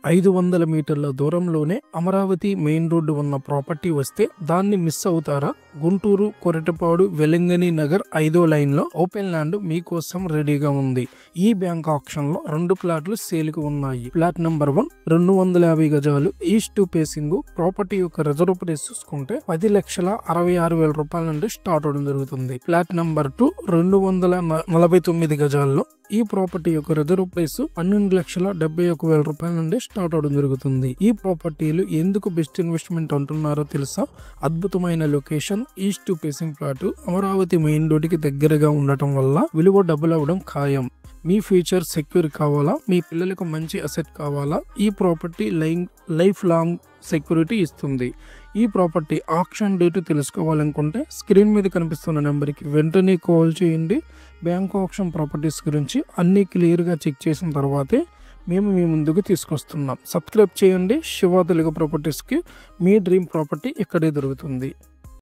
500 మీటర్ల దూరంలోనే Amaravati main road ఉన్న ప్రాపర్టీ వస్తే దాన్ని మిస్ అవుతారా? గుంటూరు కొరటపాడు వెలంగని నగర్ 5వ లైన్ లో ఓపెన్ ల్యాండ్ మీకోసం రెడీగా ఉంది. ఈ బ్యాంక్ ఆప్షన్ లో 2 ప్లాట్లు సేల్కి ఉన్నాయి. ప్లాట్ నెంబర్ 1 250 గజాలు ఈస్ట్ ఫేసింగ్. ప్రాపర్టీ యొక్క రిజర్వ్ ప్రైస్ చూసుకుంటే 10,66,000 రూపాయల నుండి స్టార్ట్ అవడం జరుగుతుంది. ప్లాట్ నెంబర్ 2 249 గజాల్లో ఈ ప్రాపర్టీ యొక్క రిజర్వ్ ప్రైస్ 12,71,000 రూపాయల నుండి స్టార్ట్ అవడం జరుగుతుంది. ఈ ప్రాపర్టీలు ఎందుకు బెస్ట్ ఇన్వెస్ట్మెంట్ అంటున్నారో తెలుసా? అద్భుతమైన location, east facing plot, Amaravati main road కి దగ్గరగా ఉండటం వల్ల విలువ డబుల్ అవ్వడం ఖాయం. మీ ఫ్యూచర్ సెక్యూర్ కావాలా? మీ పిల్లలకు మంచి అసెట్ కావాలా? ఈ ప్రాపర్టీ లైఫ్ లాంగ్ సెక్యూరిటీ ఇస్తుంది. ఈ ప్రాపర్టీ ఆక్షన్ డేట్ తెలుసుకోవాలనుకుంటే స్క్రీన్ మీద కనిపిస్తున్న నెంబర్కి వెంటనే కాల్ చేయండి. బ్యాంక్ ఆక్షన్ ప్రాపర్టీస్ గురించి అన్ని క్లియర్గా చెక్ చేసిన తర్వాతే మేము మీ ముందుకు తీసుకొస్తున్నాం. సబ్స్క్రైబ్ చేయండి. శివ తెలుగు ప్రాపర్టీస్కి మీ డ్రీమ్ ప్రాపర్టీ ఇక్కడే దొరుకుతుంది.